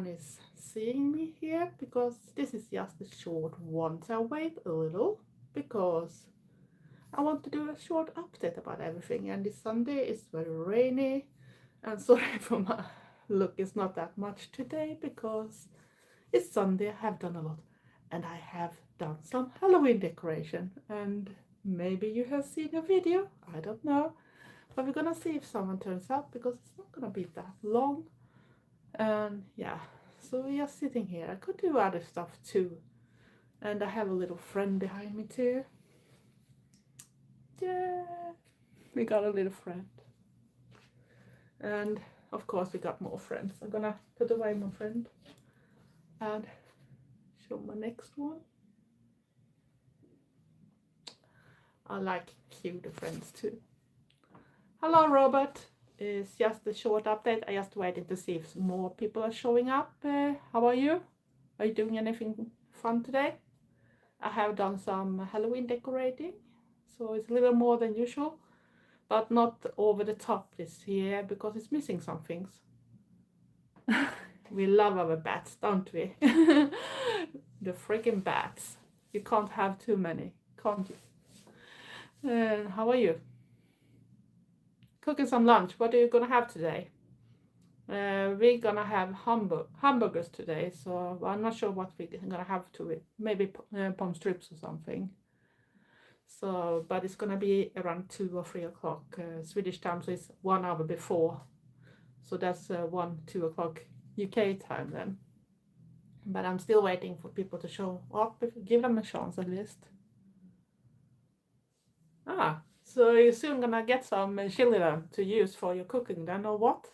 anyone is seeing me here, because this is just a short one. So I'll wait a little because I want to do a short update about everything. And this Sunday is very rainy, and sorry for my look, it's not that much today because it's Sunday. I have done a lot, and I have done some Halloween decoration, and maybe you have seen a video, I don't know, but we're gonna see if someone turns up because it's not gonna be that long. And yeah, so we are sitting here. I could do other stuff too, and I have a little friend behind me too. Yeah, we got a little friend, and of course we got more friends. I'm gonna put away my friend and show my next one. I like cute friends too. Hello, Robert. It's just a short update. I just waited to see if more people are showing up. How are you? Are you doing anything fun today? I have done some Halloween decorating, so it's a little more than usual, but not over the top this year because it's missing some things. We love our bats, don't we? The freaking bats. You can't have too many, can't you? How are you? Cooking some lunch. What are you gonna have today? We're gonna have hamburgers today, so I'm not sure what we're gonna have to it. Maybe palm strips or something. So, but it's gonna be around 2 or 3 o'clock Swedish time, so it's 1 hour before. So that's 1, 2 o'clock UK time then. But I'm still waiting for people to show up. Give them a chance at least. So you're soon gonna get some chili then to use for your cooking then, or what?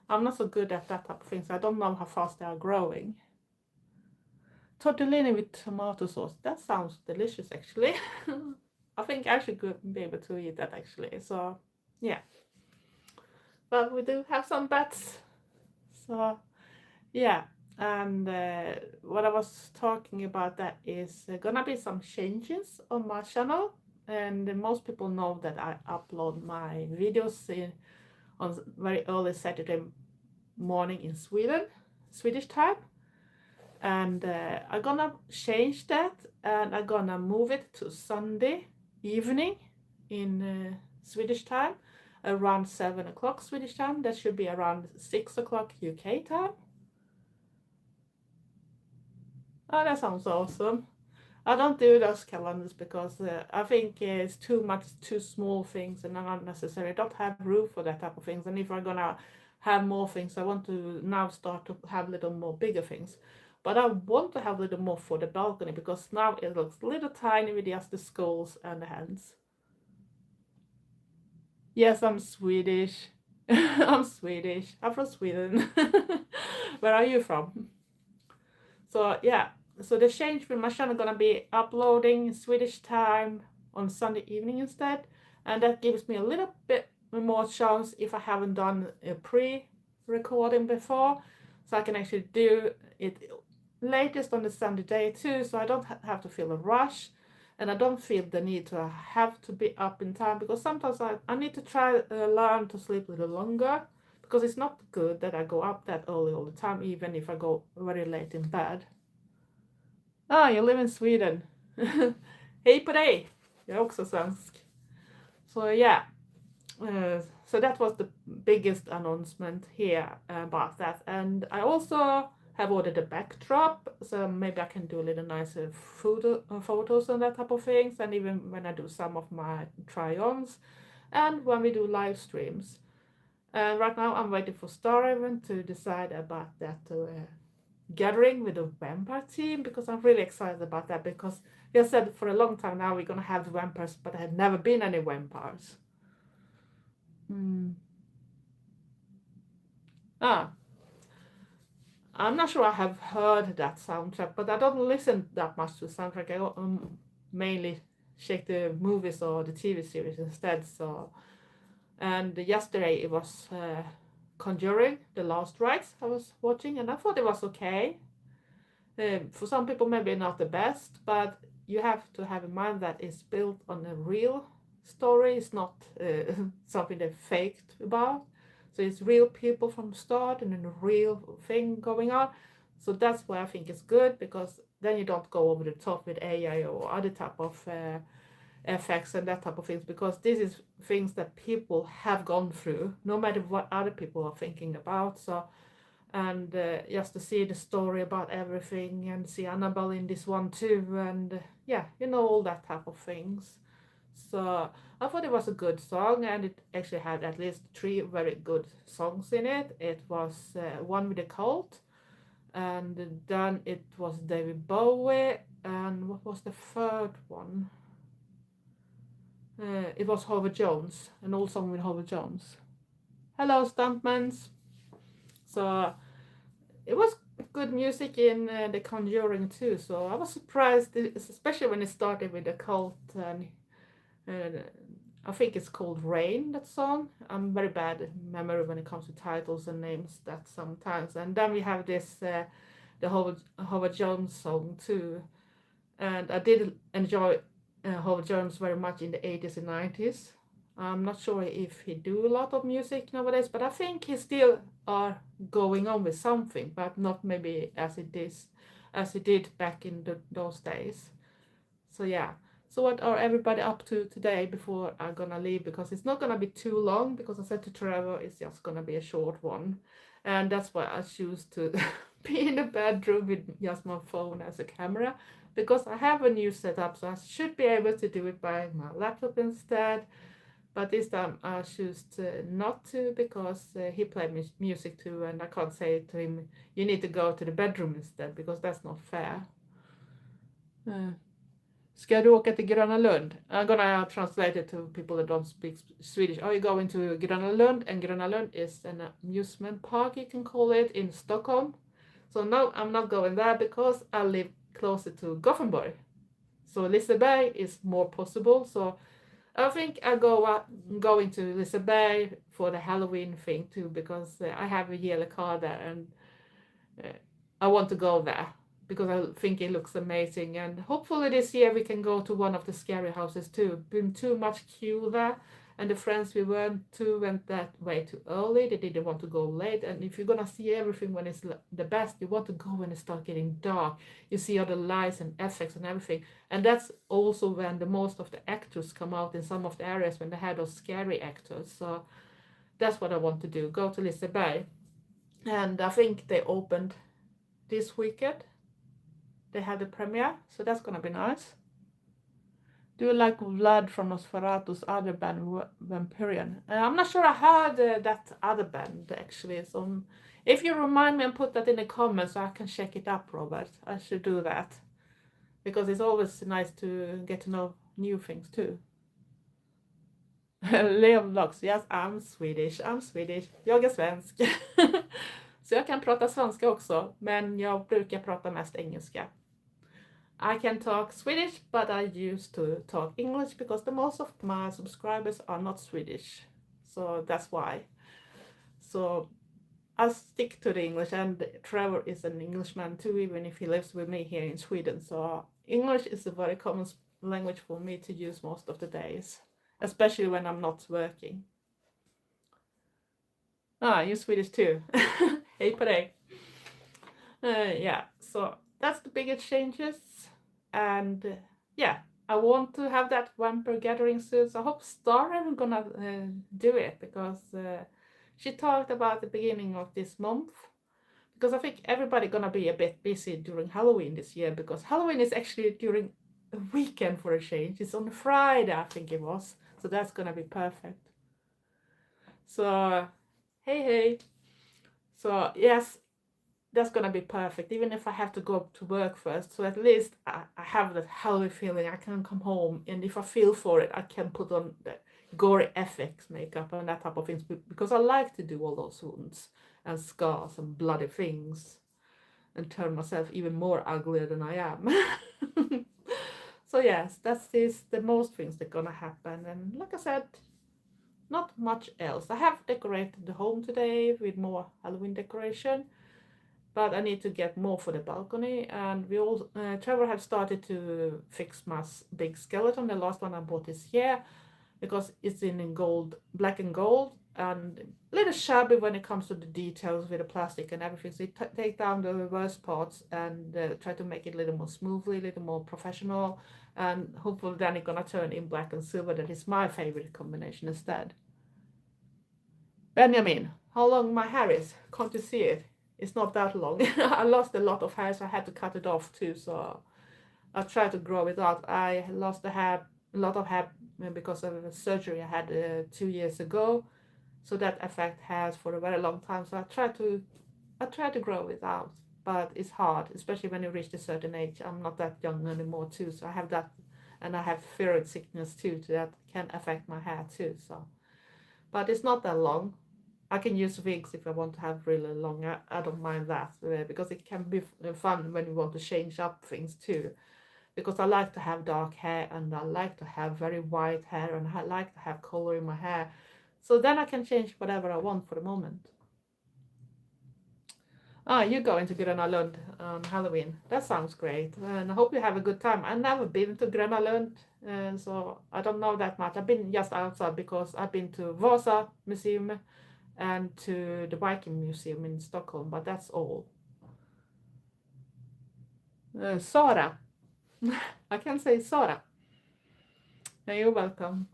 I'm not so good at that type of things. I don't know how fast they are growing. Tortellini with tomato sauce. That sounds delicious, actually. I think I should be able to eat that, actually. So, yeah. But we do have some bats. So, yeah. And what I was talking about, that is gonna be some changes on my channel. And most people know that I upload my videos on very early Saturday morning in Swedish time. And I'm gonna change that, and I'm gonna move it to Sunday evening in Swedish time, around 7 o'clock Swedish time. That should be around 6 o'clock UK time. Oh, that sounds awesome. I don't do those calendars because I think it's too small things and not necessary. I don't have room for that type of things. And if I'm gonna have more things, I want to now start to have little more bigger things. But I want to have a little more for the balcony because now it looks a little tiny with just the skulls and the hands. Yes, I'm Swedish. I'm Swedish. I'm from Sweden. Where are you from? So yeah. So the change with my channel gonna be uploading Swedish time on Sunday evening instead, and that gives me a little bit more chance if I haven't done a pre-recording before, so I can actually do it latest on the Sunday day too, so I don't have to feel a rush, and I don't feel the need to have to be up in time, because sometimes I need to try learn to sleep a little longer, because it's not good that I go up that early all the time, even if I go very late in bed. You live in Sweden. Hej på dig! Jag är också svensk. So yeah, so that was the biggest announcement here about that. And I also have ordered a backdrop, so maybe I can do a little nicer photos and that type of things, and even when I do some of my try-ons, and when we do live streams. And right now I'm waiting for Star Event to decide about that gathering with the vampire team, because I'm really excited about that, because they said for a long time now we're gonna have the vampires, but there had never been any vampires. I'm not sure I have heard that soundtrack, but I don't listen that much to soundtrack. I mainly check the movies or the TV series instead. So, and yesterday it was Conjuring, The Last Rites I was watching, and I thought it was okay. For some people maybe not the best, but you have to have in mind that it's built on a real story. It's not something they faked about. So it's real people from the start and then a real thing going on. So that's why I think it's good, because then you don't go over the top with AI or other type of effects and that type of things, because this is things that people have gone through, no matter what other people are thinking about. So, and just to see the story about everything and see Annabelle in this one too, and yeah, all that type of things. So I thought it was a good song, and it actually had at least 3 very good songs in it. It was one with a cult, and then it was David Bowie, and what was the third one? It was Howard Jones, an old song with Howard Jones. Hello, Stuntmans. So it was good music in The Conjuring too. So I was surprised, especially when it started with the cult, and I think it's called Rain, that song. I'm very bad memory when it comes to titles and names that sometimes. And then we have this the Howard Jones song too, and I did enjoy Howard Jones very much in the 80s and 90s. I'm not sure if he do a lot of music nowadays, but I think he still are going on with something, but not maybe as he did back in those days. So yeah. So what are everybody up to today before I'm gonna leave? Because it's not gonna be too long, because I said to Trevor it's just gonna be a short one. And that's why I choose to be in the bedroom with just my phone as a camera, because I have a new setup, so I should be able to do it by my laptop instead. But this time I choose not to, because he played music too, and I can't say to him, you need to go to the bedroom instead, because that's not fair. Ska du åka till Gröna Lund? I'm gonna translate it to people that don't speak Swedish. Are you going to Gröna Lund? And Gröna Lund is an amusement park, you can call it, in Stockholm. So no, I'm not going there, because I live closer to Gothenburg. So Liseberg is more possible. So I think I going to Liseberg for the Halloween thing too, because I have a yearly card there, and I want to go there because I think it looks amazing. And hopefully this year we can go to one of the scary houses too. Been too much queue there, and the friends we went to went that way too early. They didn't want to go late. And if you're gonna see everything when it's the best, you want to go when it starts getting dark. You see all the lights and effects and everything. And that's also when the most of the actors come out in some of the areas, when they had those scary actors. So that's what I want to do. Go to Liseberg. And I think they opened this weekend. They had the premiere, so that's gonna be nice. Do you like Vlad from Nosferatu's other band, Vampirian? I'm not sure I heard that other band actually. So if you remind me and put that in the comments, so I can check it up, Robert. I should do that, because it's always nice to get to know new things too. Leo Vlogs, yes, I'm Swedish. Jag är svensk. Så jag kan prata svenska också, men jag brukar prata mest engelska. I can talk Swedish, but I used to talk English, because the most of my subscribers are not Swedish. So that's why. So I stick to the English, and Trevor is an Englishman too, even if he lives with me here in Sweden. So English is a very common language for me to use most of the days, especially when I'm not working. You're Swedish too. Hej på dig. Yeah, so that's the biggest changes. And yeah, I want to have that vampire gathering soon. So I hope Star is gonna do it, because she talked about the beginning of this month. Because I think everybody gonna be a bit busy during Halloween this year, because Halloween is actually during a weekend for a change. It's on Friday, I think it was. So that's gonna be perfect. So hey. So yes, that's gonna be perfect, even if I have to go to work first. So at least I have that Halloween feeling. I can come home, and if I feel for it, I can put on the gory effects makeup and that type of things, because I like to do all those wounds and scars and bloody things and turn myself even more uglier than I am. So yes, that's the most things that gonna happen. And like I said, not much else. I have decorated the home today with more Halloween decoration, but I need to get more for the balcony. And we all Trevor have started to fix my big skeleton, the last one I bought this year. because it's in gold, black and gold, and a little shabby when it comes to the details with the plastic and everything. So you take down the worst parts and try to make it a little more smoothly, a little more professional, and hopefully then it's gonna turn in black and silver. That is my favorite combination instead. Benjamin, how long my hair is? Can't you see it? It's not that long. I lost a lot of hair, so I had to cut it off too. So I tried to grow it out. I lost a lot of hair because of a surgery I had 2 years ago. So that affect hairs for a very long time. So I try to grow it out, but it's hard, especially when you reach a certain age. I'm not that young anymore too, so I have that, and I have thyroid sickness too, so that can affect my hair too. So, but it's not that long. I can use wigs if I want to have really long. I don't mind that because it can be fun when you want to change up things too. Because I like to have dark hair and I like to have very white hair and I like to have color in my hair. So then I can change whatever I want for the moment. You're going to Gröna Lund on Halloween. That sounds great. And I hope you have a good time. I've never been to Gröna Lund, so I don't know that much. I've been just outside because I've been to Vasa Museum and to the Viking Museum in Stockholm, but that's all. Sara. I can say Sara. You're welcome.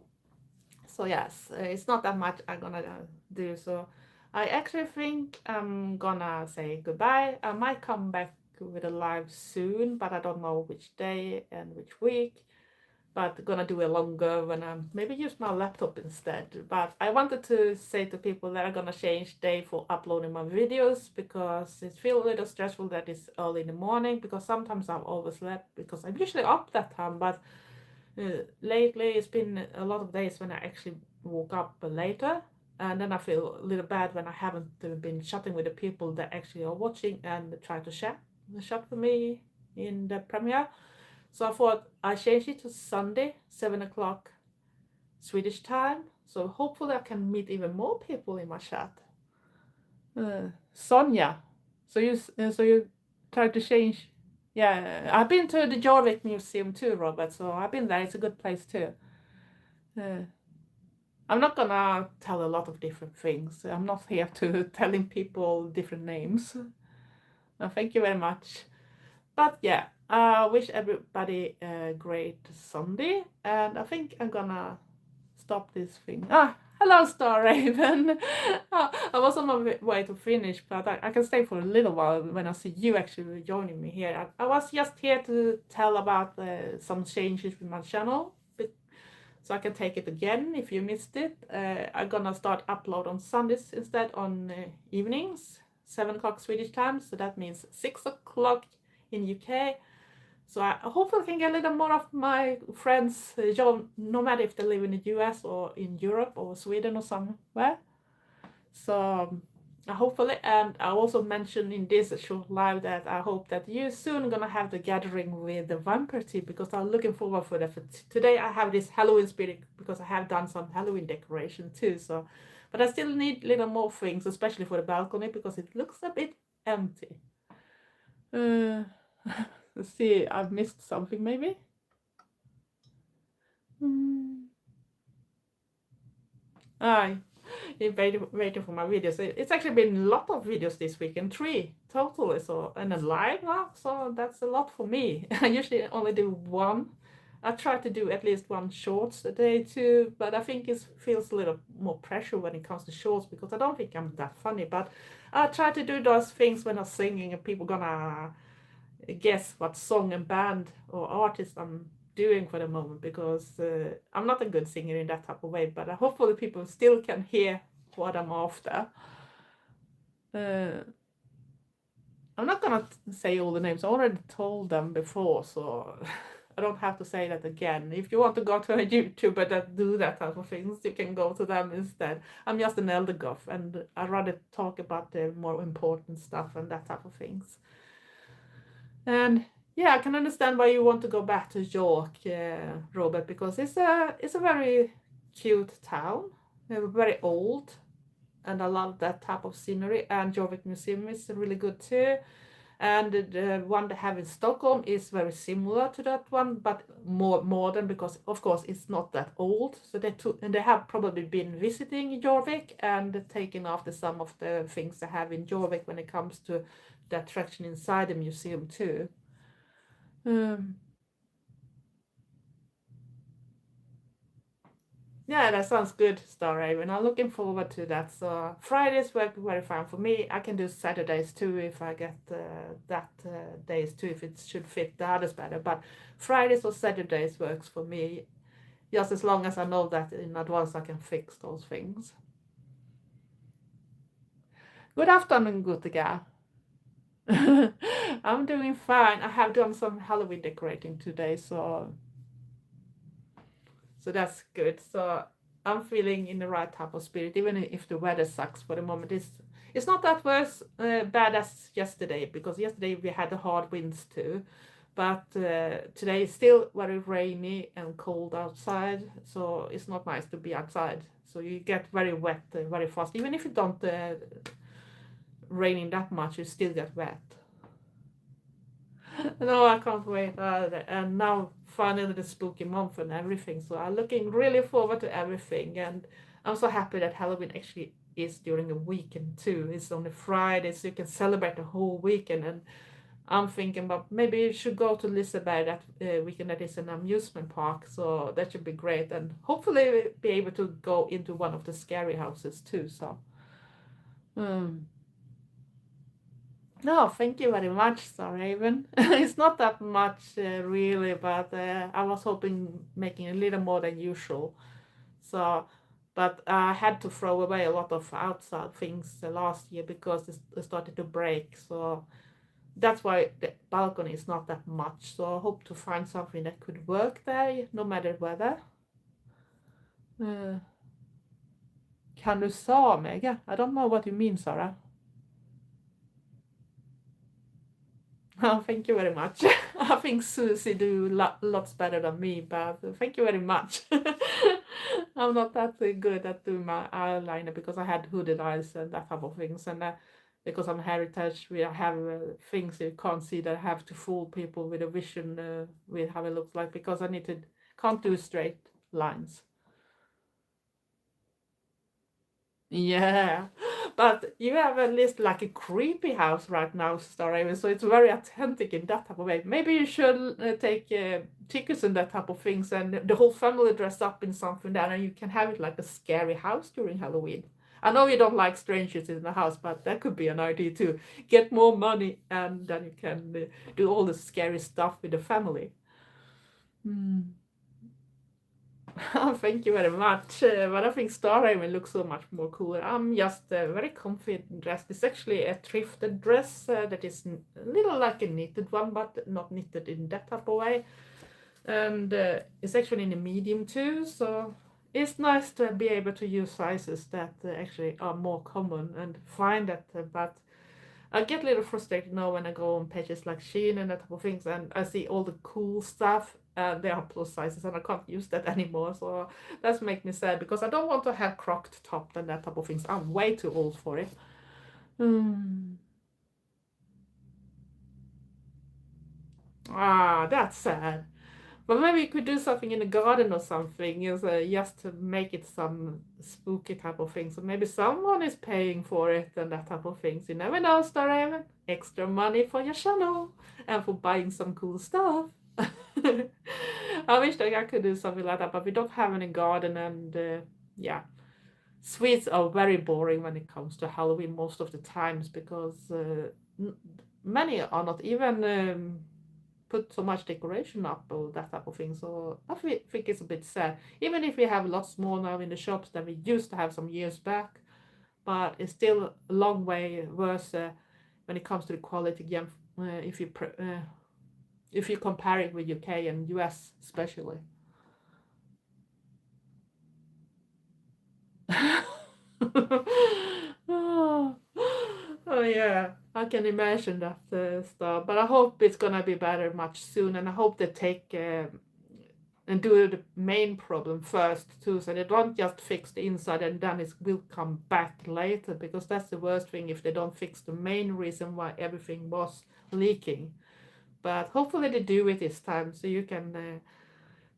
So yes, it's not that much I'm gonna do. So I actually think I'm gonna say goodbye. I might come back with a live soon, but I don't know which day and which week. But gonna do a longer when I maybe use my laptop instead. But I wanted to say to people that I'm gonna change day for uploading my videos because it feels a little stressful that it's early in the morning because sometimes I've overslept because I'm usually up that time, but lately it's been a lot of days when I actually woke up later, and then I feel a little bad when I haven't been chatting with the people that actually are watching and try to chat with me in the premiere. So I thought I changed it to Sunday, 7 o'clock Swedish time. So hopefully I can meet even more people in my chat. Sonja, so you try to change. Yeah, I've been to the Jorvik Museum too, Robert. So I've been there. It's a good place too. I'm not gonna tell a lot of different things. I'm not here to telling people different names. Thank you very much. But yeah, I wish everybody a great Sunday, and I think I'm gonna stop this thing. Hello, Star Raven. I was on my way to finish, but I can stay for a little while when I see you actually joining me here. I was just here to tell about some changes with my channel, so I can take it again if you missed it. I'm gonna start upload on Sundays instead on evenings, 7 o'clock Swedish time, so that means 6 o'clock in UK. So I hopefully can get a little more of my friends, no matter if they live in the US or in Europe or Sweden or somewhere. So hopefully, and I also mentioned in this short live that I hope that you soon gonna have the gathering with the vampire team because I'm looking forward for that. Today I have this Halloween spirit because I have done some Halloween decoration too. So, but I still need little more things, especially for the balcony because it looks a bit empty. Let's see, I've missed something maybe. You're waiting for my videos. It's actually been a lot of videos this week, and 3 totally. So and a live now, so that's a lot for me. I usually only do 1. I try to do at least 1 shorts a day too, but I think it feels a little more pressure when it comes to shorts because I don't think I'm that funny. But I try to do those things when I'm singing and people gonna guess what song and band or artist I'm doing for the moment because I'm not a good singer in that type of way, but hopefully people still can hear what I'm after. I'm not gonna say all the names. I already told them before, so I don't have to say that again. If you want to go to a YouTuber that do that type of things, you can go to them instead. I'm just an Eldergoth, and I'd rather talk about the more important stuff and that type of things. And yeah, I can understand why you want to go back to York, Robert, because it's a very cute town, very old, and I love that type of scenery. And Jorvik Museum is really good too. And the one they have in Stockholm is very similar to that one, but more modern because, of course, it's not that old. So and they have probably been visiting Jorvik and taken after some of the things they have in Jorvik when it comes to the attraction inside the museum too. Yeah, that sounds good, Star Raven. I'm looking forward to that. So Fridays work very fine for me. I can do Saturdays too if I get that days too, if it should fit the others better. But Fridays or Saturdays works for me, just as long as I know that in advance I can fix those things. Good afternoon, Gutiga. I'm doing fine. I have done some Halloween decorating today, so that's good. So I'm feeling in the right type of spirit, even if the weather sucks for the moment. It's not that worse bad as yesterday, because yesterday we had the hard winds too. But today is still very rainy and cold outside, so it's not nice to be outside. So you get very wet very fast. Even if it don't raining that much, you still get wet. No, I can't wait either. And now finally the spooky month and everything. So I'm looking really forward to everything. And I'm so happy that Halloween actually is during the weekend too. It's on a Friday, so you can celebrate the whole weekend. And I'm thinking about maybe you should go to Liseberg that weekend. That is an amusement park. So that should be great. And hopefully be able to go into one of the scary houses too. So. Um, No, thank you very much, Sir Raven. It's not that much really, but I was hoping making a little more than usual. So, but I had to throw away a lot of outside things last year because it started to break. So that's why the balcony is not that much. So I hope to find something that could work there, no matter weather. Kan du samiska? I don't know what you mean, Sarah. Oh, thank you very much. I think Susie do lots better than me, but thank you very much. I'm not that good at doing my eyeliner because I had hooded eyes and that type of things, and because I'm heritage, we have things you can't see that I have to fool people with a vision with how it looks like because I can't do straight lines. Yeah, but you have at least like a creepy house right now, Star Raven, so it's very authentic in that type of way. Maybe you should take tickets and that type of things, and the whole family dress up in something there, and you can have it like a scary house during Halloween. I know you don't like strangers in the house, but that could be an idea too. Get more money, and then you can do all the scary stuff with the family. Hmm. Thank you very much. But I think Star Raven looks so much more cooler. I'm just very comfy dressed. It's actually a thrifted dress that is a little like a knitted one, but not knitted in that type of way. And it's actually in a medium too, so it's nice to be able to use sizes that actually are more common and find that. But I get a little frustrated now when I go on pages like Shein and that type of things, and I see all the cool stuff. They are plus sizes, and I can't use that anymore. So that's make me sad because I don't want to have cropped top and that type of things. I'm way too old for it. Ah, that's sad. But maybe you could do something in the garden or something, just to make it some spooky type of thing. So maybe someone is paying for it and that type of things. You never know, Star Raven. Extra money for your channel and for buying some cool stuff. I wish that I could do something like that, but we don't have any garden, and yeah. Swedes are very boring when it comes to Halloween most of the times because many are not even put so much decoration up or that type of thing. So I think it's a bit sad. Even if we have lots more now in the shops than we used to have some years back, but it's still a long way worse when it comes to the quality again. If you compare it with UK and US especially. Oh, oh yeah, I can imagine that stuff. But I hope it's gonna be better much soon, and I hope they take and do the main problem first too, so they don't just fix the inside and then it will come back later, because that's the worst thing if they don't fix the main reason why everything was leaking. But hopefully they do it this time, so you can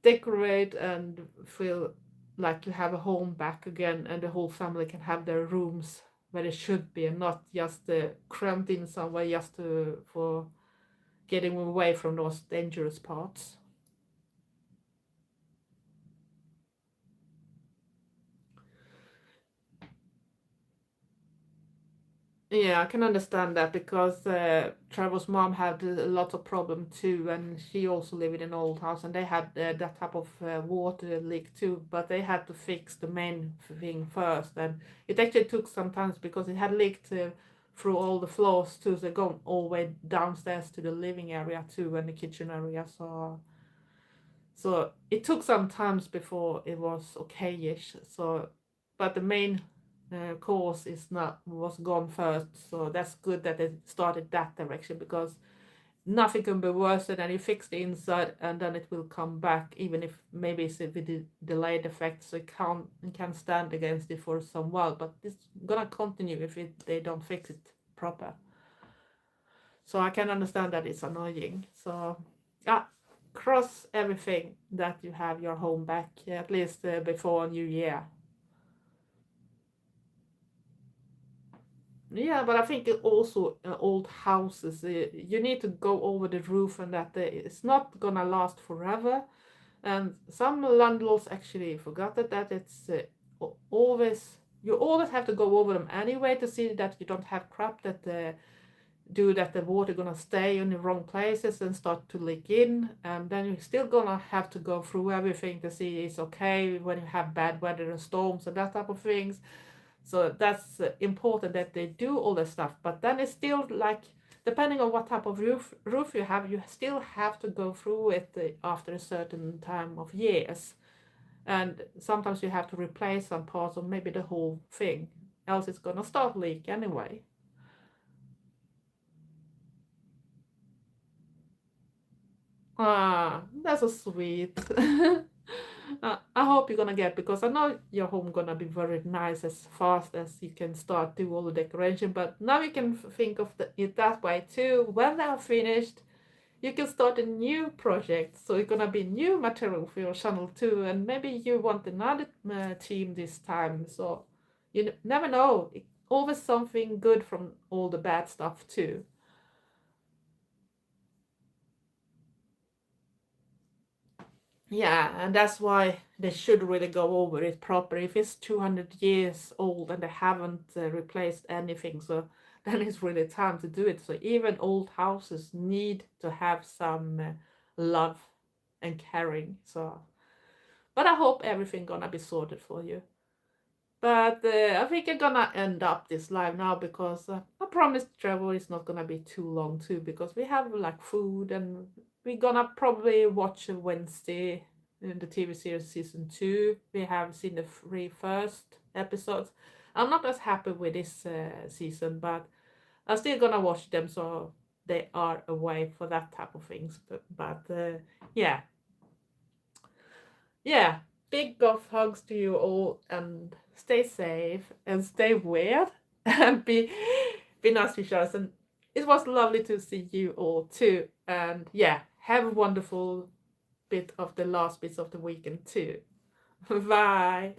decorate and feel like you have a home back again, and the whole family can have their rooms where they should be, and not just cramped in somewhere just for getting away from those dangerous parts. Yeah, I can understand that, because Trevor's mom had a lot of problem too, and she also lived in an old house, and they had that type of water leak too. But they had to fix the main thing first, and it actually took some time because it had leaked through all the floors too, so going all the way downstairs to the living area too, and the kitchen area. So it took some time before it was okay-ish. So, but the main course is not was gone first. So that's good that they started that direction, because nothing can be worse than you fix the inside and then it will come back, even if maybe it's with the delayed effect, so it can stand against it for some while. But it's gonna continue if they don't fix it proper. So I can understand that it's annoying. So yeah, cross everything that you have your home back, at least before New Year. Yeah, but I think also old houses, you need to go over the roof, and that it's not gonna last forever. And some landlords actually forgot that it's always, you always have to go over them anyway to see that you don't have crap that do that the water gonna stay in the wrong places and start to leak in, and then you're still gonna have to go through everything to see it's okay when you have bad weather and storms and that type of things. So that's important that they do all the stuff, but then it's still like, depending on what type of roof you have, you still have to go through it after a certain time of years, and sometimes you have to replace some parts or maybe the whole thing, else it's gonna start leak anyway. Ah, that's so sweet. I hope you're gonna get, because I know your home gonna be very nice as fast as you can start do all the decoration. But now you can think of it that way too. When they're finished, you can start a new project. So it's gonna be new material for your channel too, and maybe you want another team this time. So you never know. Always something good from all the bad stuff too. Yeah, and that's why they should really go over it proper. If it's 200 years old and they haven't replaced anything, so then it's really time to do it. So even old houses need to have some love and caring. So, but I hope everything gonna be sorted for you. But I think I'm gonna end up this live now, because I promised travel is not gonna be too long too, because we have like food, and we're gonna probably watch Wednesday in the TV series season 2. We have seen the 3 first episodes. I'm not as happy with this season, but I'm still gonna watch them, so they are away for that type of things. But yeah, yeah, big golf hugs to you all, and stay safe and stay weird and be nice to each other. And it was lovely to see you all too. And yeah, have a wonderful bit of the last bits of the weekend too. Bye.